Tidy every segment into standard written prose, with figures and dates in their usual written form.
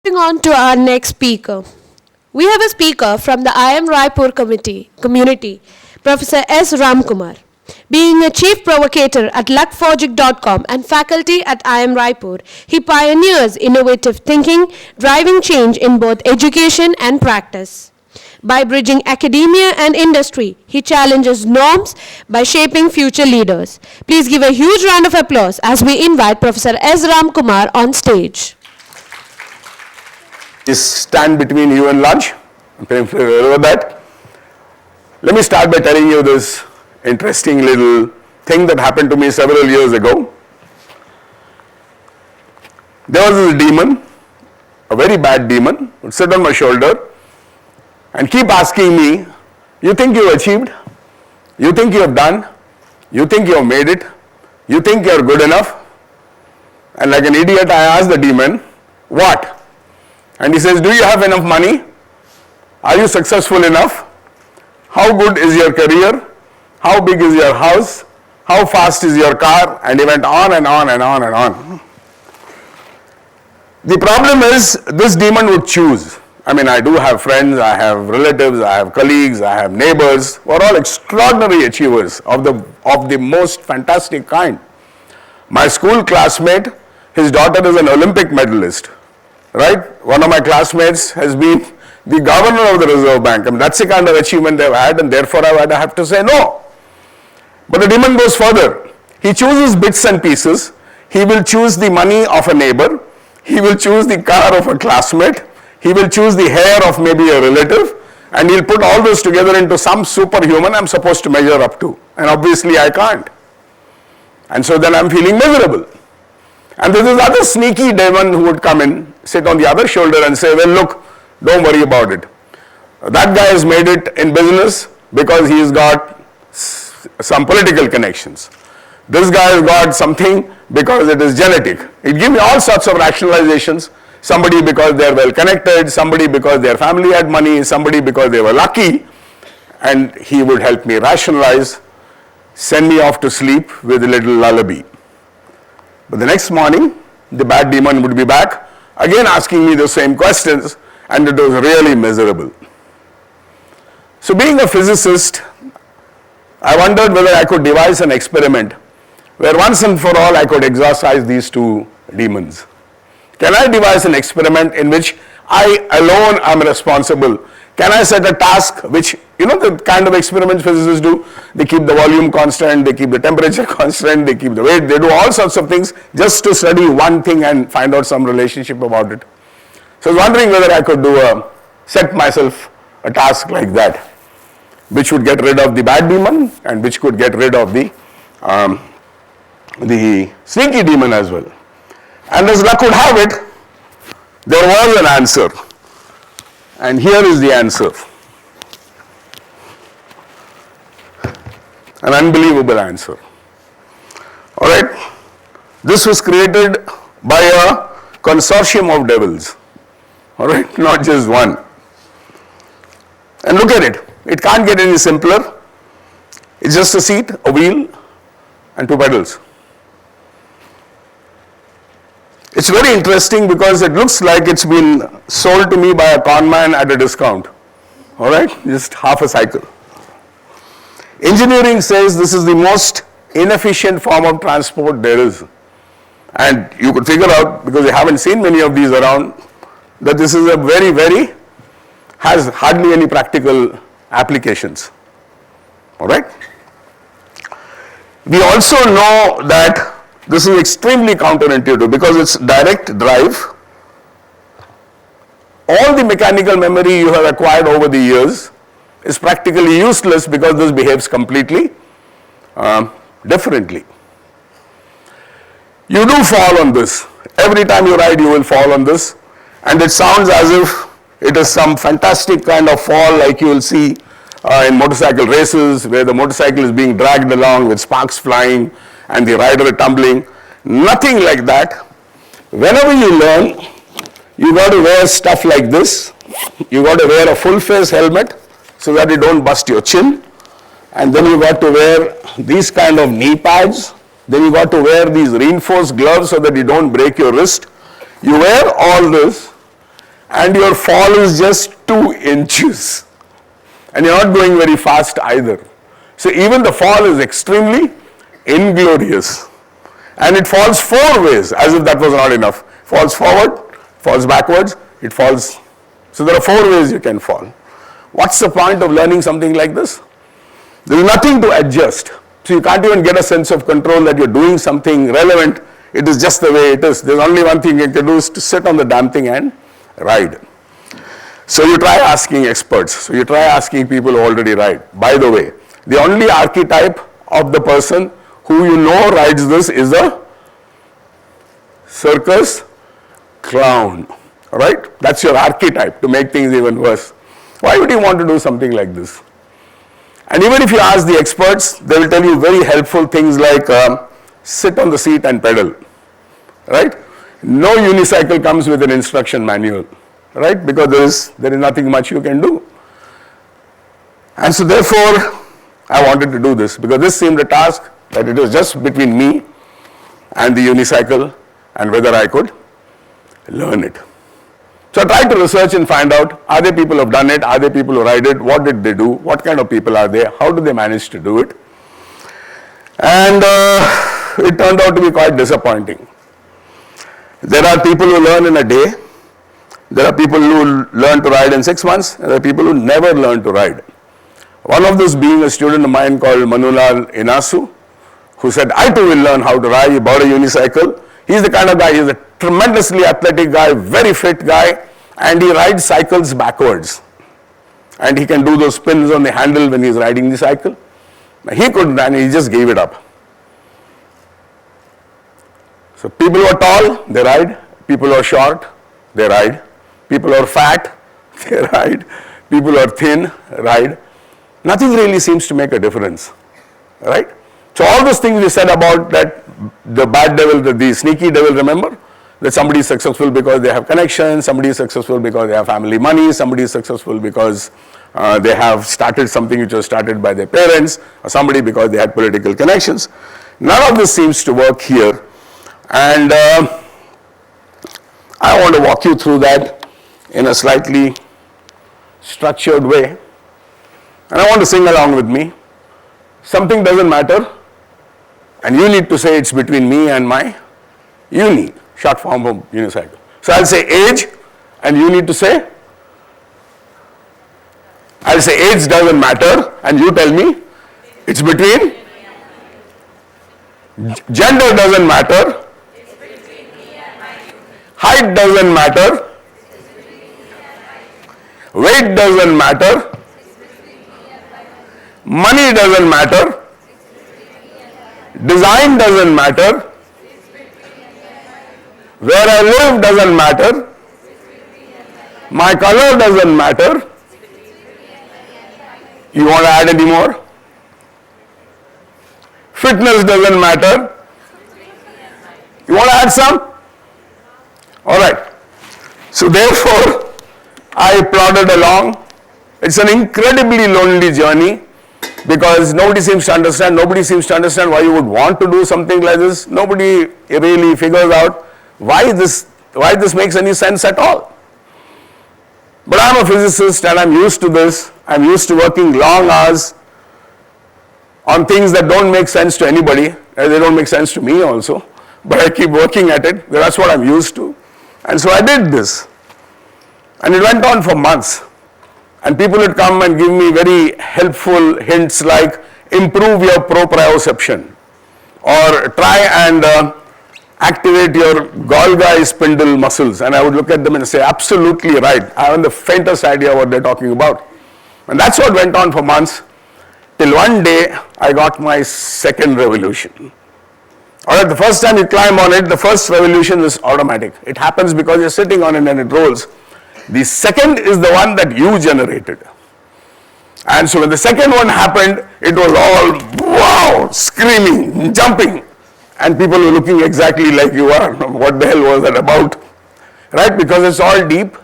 Moving on to our next speaker. We have a speaker from the IIM Raipur community, Professor S. Ramkumar. Being a chief provocator at luckforgic.com and faculty at IIM Raipur, he pioneers innovative thinking, driving change in both education and practice. By bridging academia and industry, he challenges norms by shaping future leaders. Please give a huge round of applause as we invite Professor S. Ramkumar on stage. Is stand between you and lunch. Remember that? Let me start by telling you this interesting little thing that happened to me several years ago. There was this demon, a very bad demon, would sit on my shoulder and keep asking me, you think you achieved? You think you have done? You think you have made it? You think you are good enough? And like an idiot, I asked the demon, what? And he says, do you have enough money? Are you successful enough? How good is your career? How big is your house? How fast is your car? And he went on and on and on and on. The problem is, this demon would choose. I mean, I do have friends, I have relatives, I have colleagues, I have neighbors, who are all extraordinary achievers of the most fantastic kind. My school classmate, his daughter is an Olympic medalist. Right? One of my classmates has been the governor of the Reserve Bank. I mean, that's the kind of achievement they've had, and therefore I have to say no. But the demon goes further. He chooses bits and pieces. He will choose the money of a neighbor. He will choose the car of a classmate. He will choose the hair of maybe a relative. And he'll put all those together into some superhuman I'm supposed to measure up to. And obviously I can't. And so then I'm feeling miserable. And there's this other sneaky demon who would come in, sit on the other shoulder and say, well, look, don't worry about it. That guy has made it in business because he's got some political connections. This guy has got something because it is genetic. It gives me all sorts of rationalizations. Somebody because they're well connected, somebody because their family had money, somebody because they were lucky. And he would help me rationalize, send me off to sleep with a little lullaby. But the next morning, the bad demon would be back, again asking me the same questions, and it was really miserable. So being a physicist, I wondered whether I could devise an experiment where once and for all I could exorcise these two demons. Can I devise an experiment in which I alone am responsible? Can I set a task which, the kind of experiments physicists do, they keep the volume constant, they keep the temperature constant, they keep the weight, they do all sorts of things just to study one thing and find out some relationship about it. So I was wondering whether I could set myself a task like that, which would get rid of the bad demon and which could get rid of the sneaky demon as well. And as luck would have it, there was an answer. And here is the answer. An unbelievable answer. Alright? This was created by a consortium of devils. Alright? Not just one. And look at it. It can't get any simpler. It's just a seat, a wheel, and two pedals. It's very interesting because it looks like it's been sold to me by a con man at a discount. Alright? Just half a cycle. Engineering says this is the most inefficient form of transport there is. And you could figure out, because you haven't seen many of these around, that this is has hardly any practical applications. Alright? We also know that this is extremely counterintuitive because it's direct drive. All the mechanical memory you have acquired over the years is practically useless because this behaves completely differently. You do fall on this. Every time you ride, you will fall on this. And it sounds as if it is some fantastic kind of fall like you will see in motorcycle races where the motorcycle is being dragged along with sparks flying and the rider tumbling. Nothing like that. Whenever you learn, you got to wear stuff like this. You got to wear a full face helmet so that you don't bust your chin. And then you got to wear these kind of knee pads. Then you got to wear these reinforced gloves so that you don't break your wrist. You wear all this, and your fall is just 2 inches. And you're not going very fast either. So even the fall is extremely inglorious. And it falls 4 ways, as if that was not enough. Falls forward, falls backwards, it falls. So there are 4 ways you can fall. What's the point of learning something like this? There is nothing to adjust. So you can't even get a sense of control that you're doing something relevant. It is just the way it is. There's only one thing you can do is to sit on the damn thing and ride. So you try asking experts. So you try asking people who already ride. By the way, the only archetype of the person who you know rides this is a circus clown. Right? That's your archetype to make things even worse. Why would you want to do something like this? And even if you ask the experts, they will tell you very helpful things like sit on the seat and pedal. Right? No unicycle comes with an instruction manual. Right? Because there is nothing much you can do. And so therefore, I wanted to do this because this seemed a task that it was just between me and the unicycle and whether I could learn it. So I tried to research and find out, are there people who have done it? Are there people who ride it? What did they do? What kind of people are they? How do they manage to do it? And it turned out to be quite disappointing. There are people who learn in a day. There are people who learn to ride in 6 months. And there are people who never learn to ride. One of those being a student of mine called Manulal Inasu, who said, I too will learn how to ride. He bought a unicycle. He's the kind of guy, he's a tremendously athletic guy, very fit guy, and he rides cycles backwards. And he can do those spins on the handle when he's riding the cycle. He couldn't, and he just gave it up. So people who are tall, they ride. People who are short, they ride. People who are fat, they ride. People who are thin, ride. Nothing really seems to make a difference, right? So all those things we said about that, the bad devil, the sneaky devil, remember? That somebody is successful because they have connections, somebody is successful because they have family money, somebody is successful because they have started something which was started by their parents, or somebody because they had political connections. None of this seems to work here. And I want to walk you through that in a slightly structured way. And I want to sing along with me. Something doesn't matter. And you need to say it's between me and my uni, short form of unicycle. So I'll say age, and you need to say, I'll say age doesn't matter, and you tell me it's between. Gender doesn't matter. Height doesn't matter. Weight doesn't matter. Money doesn't matter. Design doesn't matter. Where I live doesn't matter. My color doesn't matter. You want to add any more? Fitness doesn't matter. You want to add some? All right. So therefore, I plodded along. It's an incredibly lonely journey because nobody seems to understand why you would want to do something like this. Nobody really figures out why this makes any sense at all. But I'm a physicist and I'm used to this. I'm used to working long hours on things that don't make sense to anybody. They don't make sense to me also. But I keep working at it. That's what I'm used to. And so I did this. And it went on for months. And people would come and give me very helpful hints like improve your proprioception or try and activate your Golgi spindle muscles. And I would look at them and say, absolutely right. I haven't the faintest idea what they're talking about. And that's what went on for months till one day I got my second revolution. All right, the first time you climb on it, the first revolution is automatic. It happens because you're sitting on it and it rolls. The second is the one that you generated. And so when the second one happened, it was all wow, screaming, jumping. And people were looking exactly like you are. What the hell was that about? Right? Because it's all deep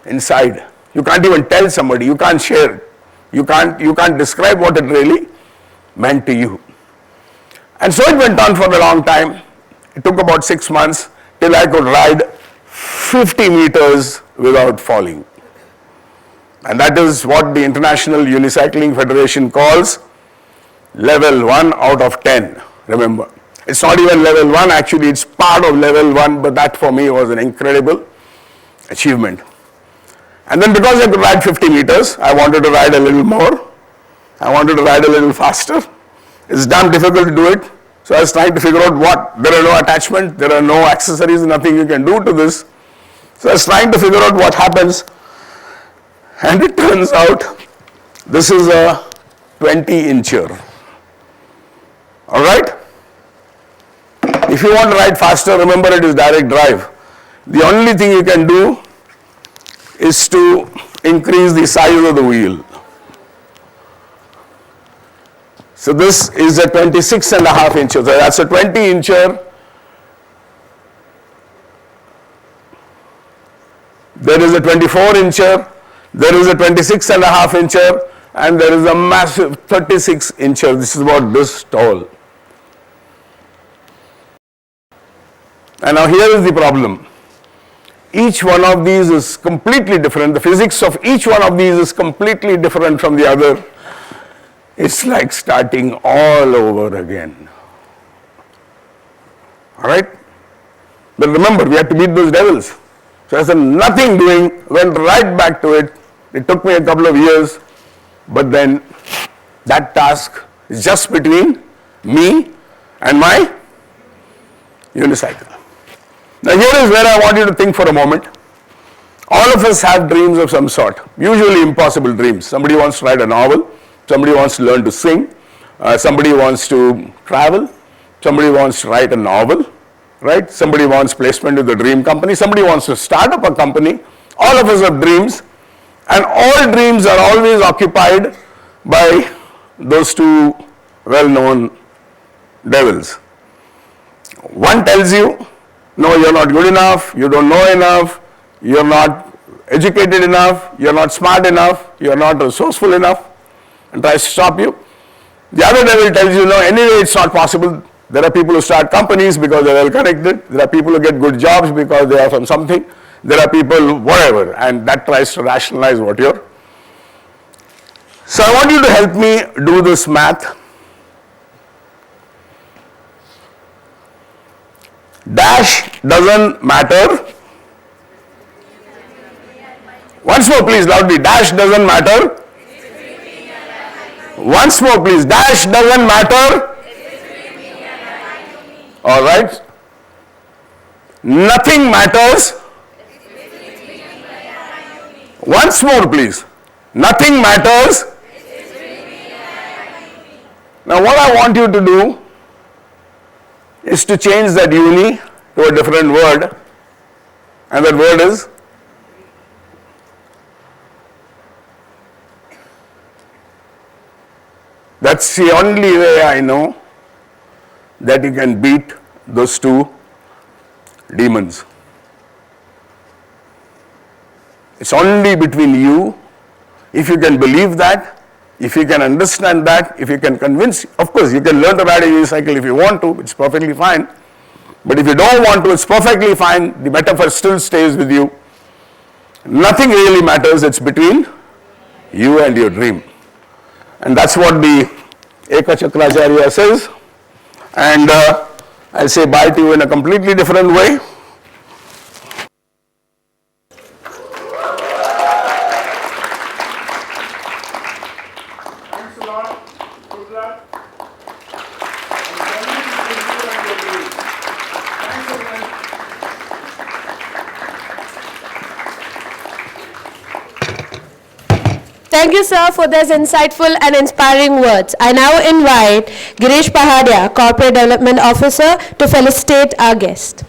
inside. You can't even tell somebody. You can't share it. You can't describe what it really meant to you. And so it went on for a long time. It took about 6 months till I could ride 50 meters without falling. And that is what the International Unicycling Federation calls level 1 out of 10. Remember, it's not even level 1, actually it's part of level 1, but that for me was an incredible achievement. And then because I could ride 50 meters, I wanted to ride a little more. I wanted to ride a little faster. It's damn difficult to do it. So I was trying to figure out what, there are no attachment, there are no accessories, nothing you can do to this. So I was trying to figure out what happens. And it turns out this is a 20-incher. All right? If you want to ride faster, remember it is direct drive. The only thing you can do is to increase the size of the wheel. So this is a 26.5 inches. So that's a 20-incher. There is a 24-incher. There is a 26.5 incher. And there is a massive 36 incher. This is about this tall. And now here is the problem. Each one of these is completely different. The physics of each one of these is completely different from the other. It's like starting all over again. All right? But remember, we had to beat those devils. So I said nothing doing, went right back to it. It took me a couple of years, but then that task is just between me and my unicycle. Now here is where I want you to think for a moment. All of us have dreams of some sort, usually impossible dreams. Somebody wants to write a novel, somebody wants to learn to sing, somebody wants to travel, somebody wants to write a novel, right? Somebody wants placement with a dream company, somebody wants to start up a company. All of us have dreams, and all dreams are always occupied by those two well-known devils. One tells you, no, you're not good enough, you don't know enough, you're not educated enough, you're not smart enough, you're not resourceful enough, and tries to stop you. The other devil tells you, no, anyway it's not possible. There are people who start companies because they're well connected. There are people who get good jobs because they are from something. There are people, whatever, and that tries to rationalize what you're. So I want you to help me do this math. Dash doesn't matter. Once more please, loudly. Dash doesn't matter. Once more please. Dash doesn't matter. All right. Nothing matters. Once more please. Nothing matters. Now what I want you to do is to change that uni to a different word, and that word is that's the only way I know that you can beat those two demons. It's only between you. If you can believe that, if you can understand that, if you can convince, of course you can learn to ride a unicycle if you want to, it's perfectly fine. But if you don't want to, it's perfectly fine. The metaphor still stays with you. Nothing really matters, it's between you and your dream. And that's what the Ekachakracharya says. And I'll say bye to you in a completely different way. Thanks a lot. Good luck. Thanks again. Thank you, sir, for those insightful and inspiring words. I now invite Girish Pahadia, Corporate Development Officer, to felicitate our guest.